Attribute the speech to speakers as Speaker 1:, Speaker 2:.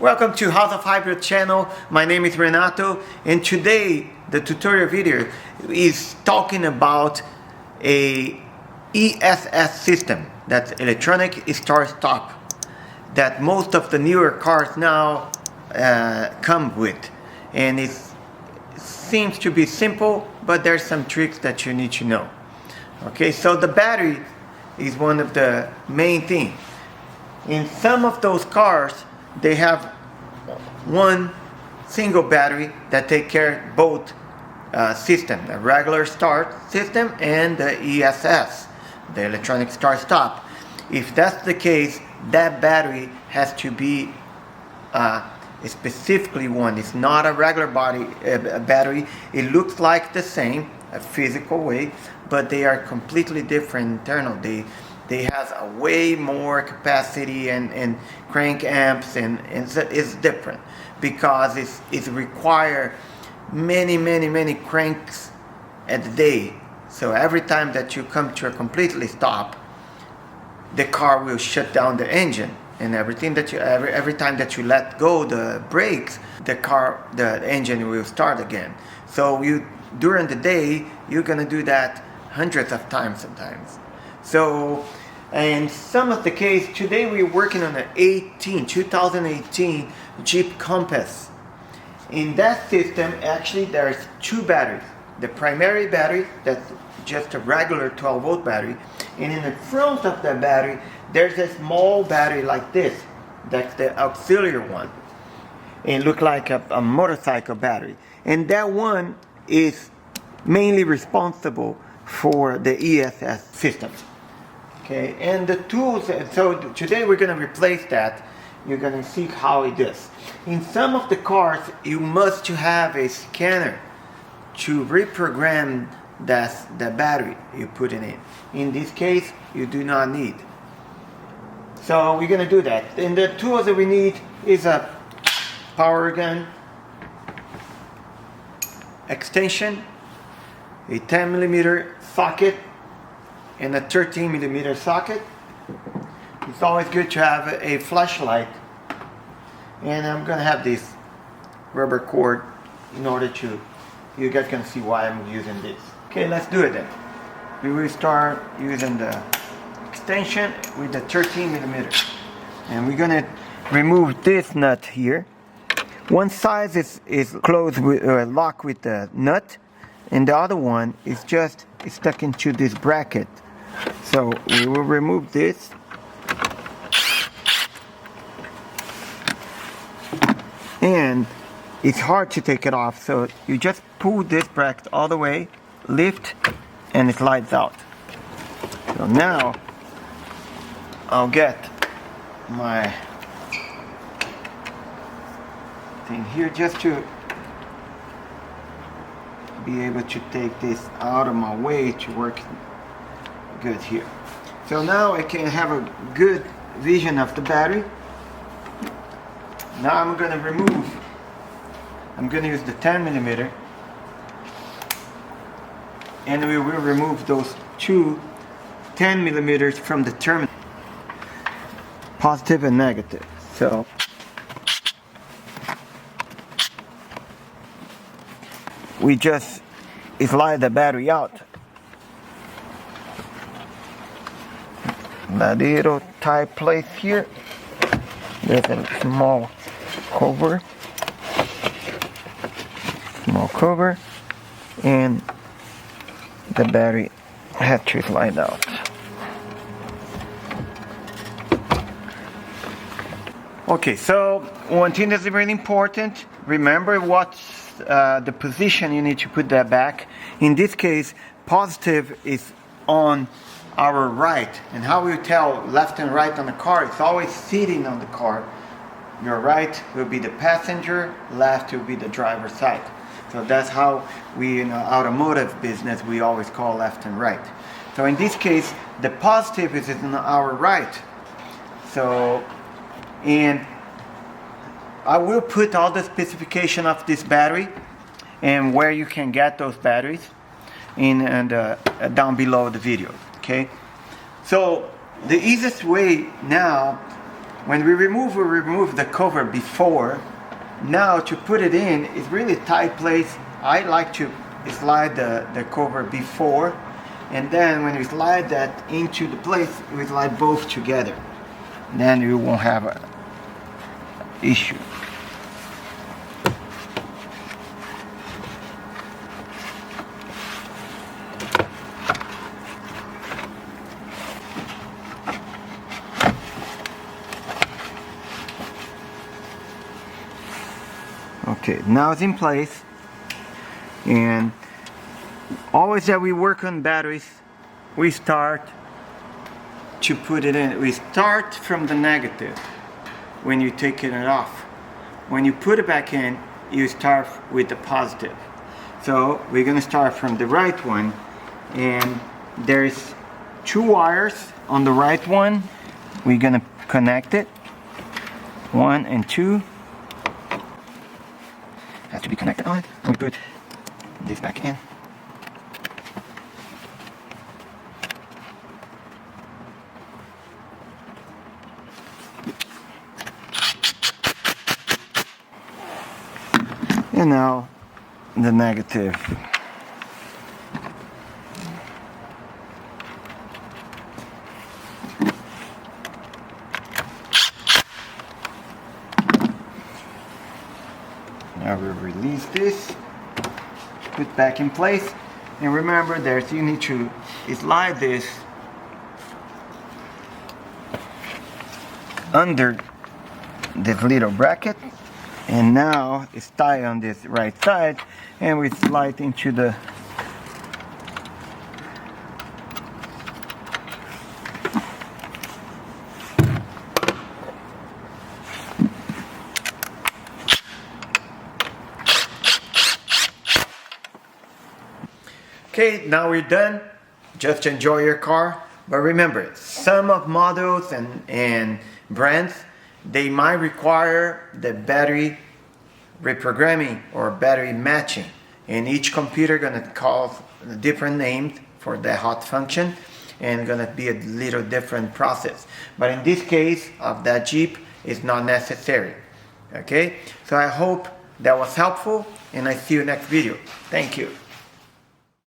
Speaker 1: Welcome to House of Hybrid channel. My name is Renato, and today the tutorial video is talking about a ESS system, that's electronic start-stop, that most of the newer cars now come with. And it seems to be simple, but there's some tricks that you need to know. Okay, so the battery is one of the main things. In some of those cars, they have one single battery that take care of both systems, the regular start system and the ESS, the electronic start-stop. If that's the case, that battery has to be specifically one. It's not a regular battery. It looks like the same, a physical way, but they are completely different internal. They have a way more capacity and crank amps, and it's different because it require many cranks at the day. So every time that you come to a completely stop, the car will shut down the engine, and every time that you let go the brakes, the engine will start again. So during the day you're gonna do that hundreds of times sometimes. So in some of the case, today we're working on an 2018 Jeep Compass. In that system, actually there's two batteries. The primary battery, that's just a regular 12-volt battery, and in the front of the battery there's a small battery like this. That's the auxiliary one. It looks like a motorcycle battery, and that one is mainly responsible for the ESS system. Okay, and the tools, so today we're going to replace that. You're going to see how it is. In some of the cars, you must have a scanner to reprogram the battery you put in it. In this case, you do not need. So we're going to do that. And the tools that we need is a power gun, extension, a 10mm socket, and a 13mm socket. It's always good to have a flashlight, and I'm gonna have this rubber cord in order to, you guys can see why I'm using this. Okay, let's do it then. We will start using the extension with the 13mm, and we're gonna remove this nut here. One side is closed with locked with the nut, and the other one is just stuck into this bracket. So we will remove this, and it's hard to take it off, so you just pull this bracket all the way, lift, and it slides out. So now I'll get my thing here just to be able to take this out of my way to work good here. So now I can have a good vision of the battery. Now I'm going to use the 10mm, and we will remove those two 10mm from the terminal, positive and negative. So we just slide the battery out. That little tight place here, there's a small cover, and the battery has to slide out. Okay, so one thing that's really important, remember what's the position you need to put that back. In this case, positive is on our right, and how we tell left and right on the car, it's always sitting on the car. Your right will be the passenger, left will be the driver's side. So that's how we, in the automotive business, we always call left and right. So in this case, the positive is on our right. So, and I will put all the specification of this battery and where you can get those batteries down below the video. Okay, so the easiest way now when we remove the cover before. Now to put it in, it's really tight place. I like to slide the cover before, and then when we slide that into the place, we slide both together. Then you won't have an issue. Okay, now it's in place. And always that we work on batteries, we start to put it in. We start from the negative when you're taking it off. When you put it back in, you start with the positive. So we're going to start from the right one, and there's 2 wires on the right one. We're going to connect it, 1 and 2. Has to be connected on it. We put this back in. And now the negative. Now we'll release this, put back in place, and remember that you need to slide this under this little bracket, and now it's tied on this right side, and we slide into the Okay, now we're done. Just enjoy your car. But remember, some of models and brands, they might require the battery reprogramming or battery matching. And each computer gonna call different names for the hot function, and gonna be a little different process. But in this case of that Jeep, it's not necessary. Okay, so I hope that was helpful, and I see you next video. Thank you.